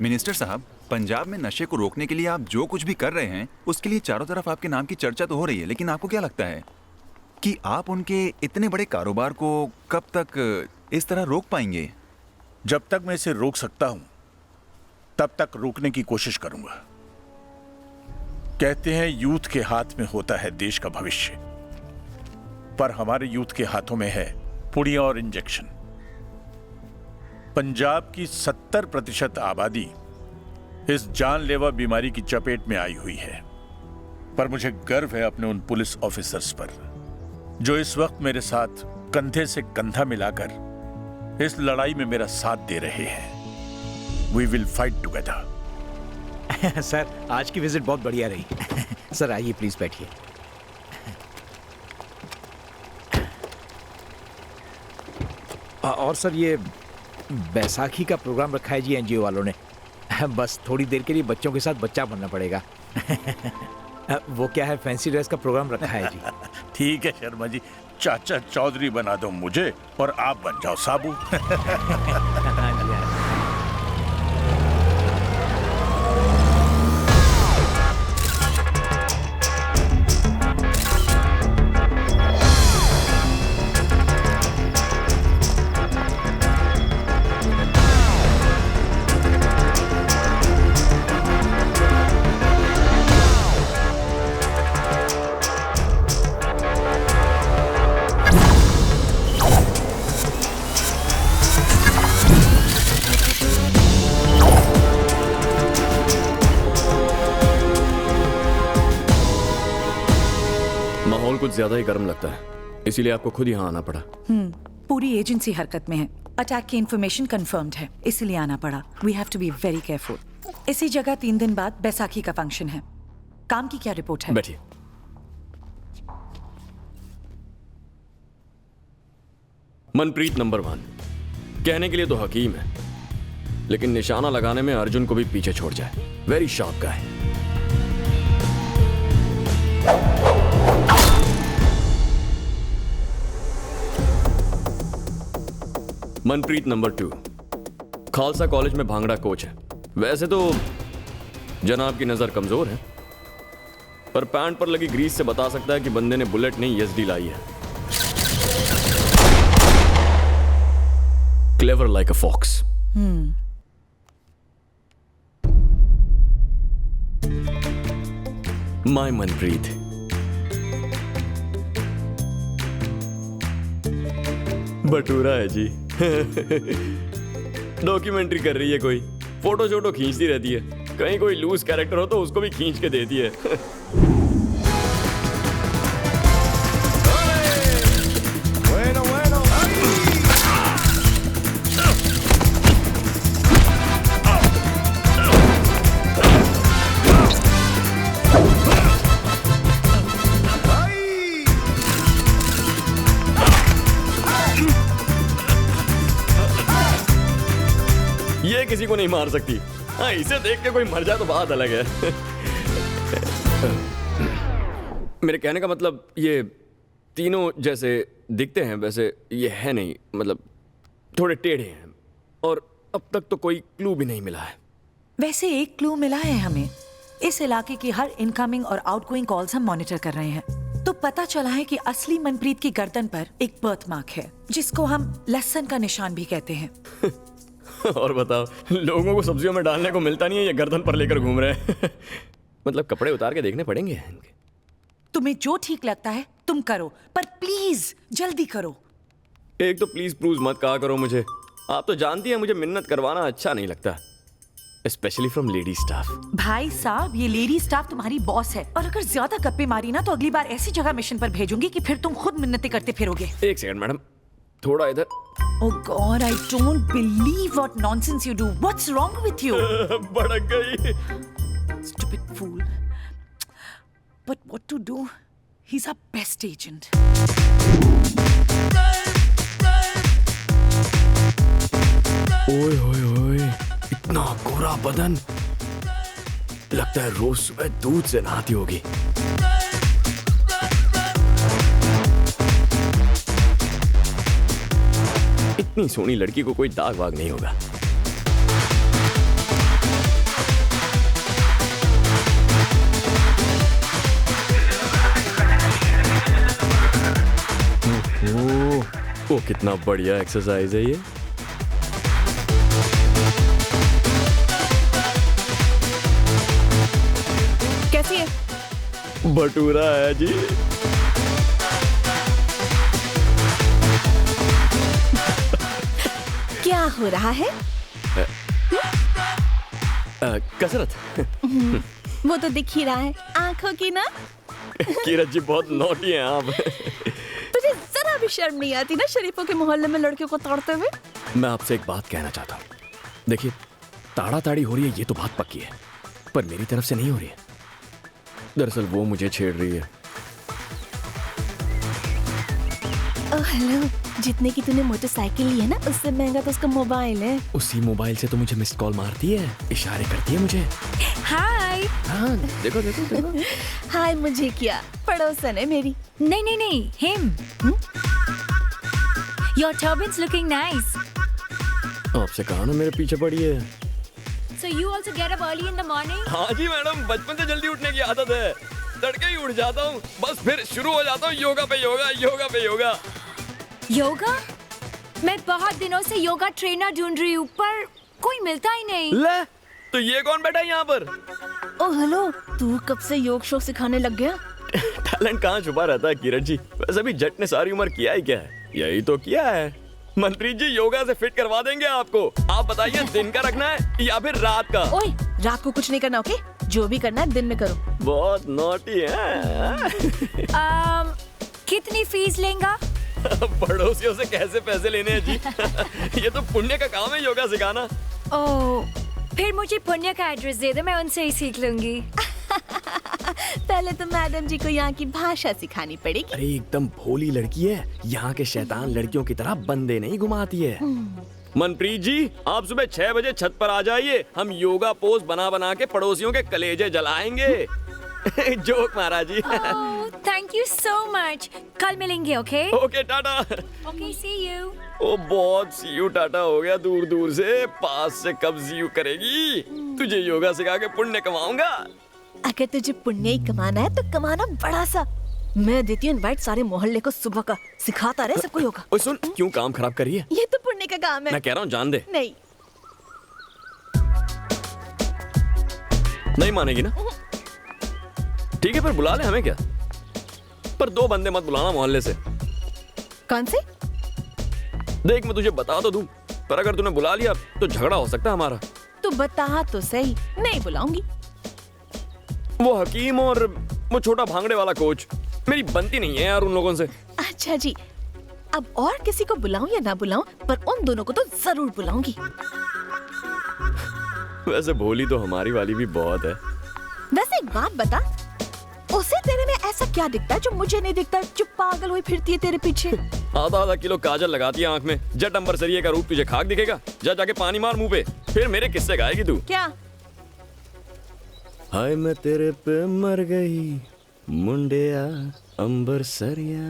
Minister साहब, पंजाब में नशे को रोकने के लिए आप जो कुछ भी कर रहे हैं उसके लिए चारों तरफ आपके नाम की चर्चा तो हो रही है, लेकिन आपको क्या लगता है कि आप उनके इतने बड़े कारोबार को कब तक इस तरह रोक पाएंगे? जब तक मैं इसे रोक सकता हूं तब तक रोकने की कोशिश करूंगा। कहते हैं यूथ के हाथ में होता है देश का भविष्य, पर हमारे यूथ के हाथों में है पुड़िया और इंजेक्शन। पंजाब की 70% आबादी इस जानलेवा बीमारी की चपेट में आई हुई है, पर मुझे गर्व है अपने उन पुलिस ऑफिसर्स पर जो इस वक्त मेरे साथ कंधे से कंधा मिलाकर इस लड़ाई में मेरा साथ दे रहे हैं। We will fight together. Sir, आज की विजिट बहुत बढ़िया रही। सर आइए प्लीज बैठिए। और सर ये बैसाखी का प्रोग्राम रखा है जी एनजीओ वालों ने। बस थोड़ी देर के लिए बच्चों के साथ बच्चा बनना पड़ेगा। वो क्या है, फैंसी ड्रेस का प्रोग्राम रखा है जी। ठीक है शर्मा जी, चाचा चौधरी बना दो मुझे और आप बन जाओ साबू। हाँ जी, हाँ। माहौल कुछ ज्यादा ही गर्म लगता है, इसीलिए आपको खुद यहाँ आना पड़ा। पूरी एजेंसी हरकत में है। अटैक की इंफॉर्मेशन कंफर्म्ड है, इसलिए आना पड़ा। We have to be very careful. इसी जगह 3 दिन बाद बैसाखी का फंक्शन है। काम की क्या रिपोर्ट है? बैठिए। मनप्रीत नंबर 1 कहने के लिए तो हकीम है, लेकिन निशाना लगाने में अर्जुन को भी पीछे छोड़ जाए। वेरी शार्प गाय। मनप्रीत नंबर 2 खालसा कॉलेज में भांगड़ा कोच है। वैसे तो जनाब की नजर कमजोर है, पर पैंट पर लगी ग्रीस से बता सकता है कि बंदे ने बुलेट नहीं एसडी लाई है। Clever like a fox. My Manpreet. Bhatura है जी। डॉक्यूमेंट्री कर रही है कोई, फोटो शोटो खींचती रहती है। कहीं कोई लूज कैरेक्टर हो तो उसको भी खींच के देती है। ये किसी को नहीं मार सकती। हाँ, इसे देख के कोई मर जाए तो बात अलग है। मेरे कहने का मतलब ये तीनों जैसे दिखते हैं वैसे ये है नहीं, मतलब थोड़े टेढ़े हैं और अब तक तो कोई क्लू भी नहीं मिला है। वैसे एक क्लू मिला है हमें। इस इलाके की हर इनकमिंग और आउटगोइंग कॉल्स हम मॉनिटर कर रहे हैं, तो पता चला है कि असली मनप्रीत की गर्दन पर एक बर्थ मार्क है, जिसको हम लहसन का निशान भी कहते हैं। और बताओ, लोगों को सब्जियों में डालने को मिलता नहीं है, ये गर्दन पर लेकर घूम रहे हैं। मतलब कपड़े उतार के देखने पड़ेंगे इनके। तुम्हें जो ठीक लगता है तुम करो, पर प्लीज जल्दी करो। एक तो प्लीज प्रूज मत कहा करो मुझे। आप तो जानती हैं मुझे मिन्नत करवाना अच्छा नहीं लगता, स्पेशली फ्रॉम लेडी स्टाफ। भाई साहब, ये लेडी स्टाफ तुम्हारी बॉस है, और अगर ज्यादा गप्पे मारी ना तो अगली बार ऐसी जगह मिशन पर भेजूंगी कि फिर तुम खुद मिन्नतें करते फिरोगे। एक सेकंड मैडम, थोड़ा इधर। Oh God, I don't believe what nonsense you do. What's wrong with you? भड़क गई। Stupid fool. But what to do? He's our best agent. ओए ओए ओए, इतना गोरा बदन, लगता है रोज सुबह दूध से नहाती होगी। इतनी सोहनी लड़की को कोई दाग वाग नहीं होगा। वो कितना बढ़िया एक्सरसाइज है ये। कैसी है? भटूरा है जी। क्या हो रहा है? कसरत। वो तो दिख ही रहा है, आंखों की ना। किरत जी बहुत नॉटी हैं आप। तुझे जरा भी शर्म नहीं आती ना शरीफों के मोहल्ले में लड़कियों को तोड़ते हुए? मैं आपसे एक बात कहना चाहता हूँ। देखिए, ताड़ा ताड़ी हो रही है ये तो बात पक्की है, पर मेरी तरफ से नहीं हो रही है। दरअसल वो मुझे छेड़ रही है। ओह हेलो, जितने की तूने मोटरसाइकिल ली है ना, उससे महंगा तो उसका मोबाइल है। उसी मोबाइल से तो मुझे मिस्ड कॉल मारती है, इशारे करती है मुझे। हाय। हाँ, देखो देखो देखो। हाय मुझे क्या, पड़ोसन है मेरी। नहीं नहीं नहीं, him. Your turban's looking nice. आपसे कहा ना मेरे पीछे पड़ी है। So you also get up early in the morning? हाँ जी मैडम, बचपन से जल्दी उठने की आदत है। तड़के ही उठ जाता हूँ, बस फिर शुरू हो जाता हूँ योगा पे योगा, योगा पे योगा। योगा? मैं बहुत दिनों से योगा ट्रेनर ढूंढ रही हूँ, पर कोई मिलता ही नहीं। ले, तो ये कौन बैठा है यहाँ पर? ओह हेलो, तू कब से योग शो सिखाने लग गया? टैलेंट कहाँ छुपा रहता है किरण जी? वैसे भी जट ने सारी उम्र किया ही क्या है? यही तो किया है। मनप्रीत जी योगा से फिट करवा देंगे आपको। आप बताइए दिन का रखना है या फिर रात का? ओए, रात को कुछ नहीं करना, ओके? जो भी करना है दिन में करो। बहुत नॉटी है। कितनी फीस लेंगा? पड़ोसियों से कैसे पैसे लेने हैं जी? ये तो पुण्य का काम है योगा सिखाना। ओह, फिर मुझे पुण्य का एड्रेस दे दो, मैं उनसे ही सीख लूंगी। पहले तो मैडम जी को यहाँ की भाषा सिखानी पड़ेगी। अरे एकदम भोली लड़की है, यहाँ के शैतान लड़कियों की तरह बंदे नहीं घुमाती है। मनप्रीत जी, आप सुबह 6 बजे छत पर आ जाइए, हम योगा पोज बना बना के पड़ोसियों के कलेजे जलाएंगे। जोक मारा जी। Thank you so much. कल मिलेंगे, okay? Okay tata. Okay, see you. ओ बहुत सी यू टाटा हो गया दूर दूर से, पास से कब सी यू करेगी? तुझे योगा सिखा के पुण्य कमाऊंगा। अगर तुझे पुण्य ही कमाना है तो कमाना बड़ा सा। मैं देती हूँ इनवाइट सारे मोहल्ले को सुबह का, सिखाता रहे सबको योगा। ओए सुन, क्यों काम खराब कर रही है? ये तो पुण्य का काम है। मैं कह रहा हूँ जान दे। नहीं। नहीं मानेगी ना? ठीक है फिर बुला ले, हमें क्या? पर 2 बंदे मत बुलाना मोहल्ले से। कौन से? देख मैं तुझे बता तो दूं, पर अगर तूने बुला लिया तो झगड़ा हो सकता है हमारा। तू बता तो सही, नहीं बुलाऊंगी। वो हकीम और वो छोटा भांगड़े वाला कोच, मेरी बनती नहीं है यार उन लोगों से। अच्छा जी, अब और किसी को बुलाऊं या ना बुलाऊं, पर उन दोनों को तो जरूर बुलाऊंगी। वैसे भोली तो हमारी वाली भी बहुत है। वैसे एक बात बता, उसे तेरे में ऐसा क्या दिखता है जो मुझे नहीं दिखता, जो पागल हुई फिरती है तेरे पीछे? आधा किलो काजल लगाती है आंख में, जट अंबर सरिये का रूप तुझे खाक दिखेगा। जा जाके पानी मार मुंह पे, फिर मेरे किस्से गाएगी तू। क्या? हाय मैं तेरे पे मर गई मुंडिया अंबर सरिया।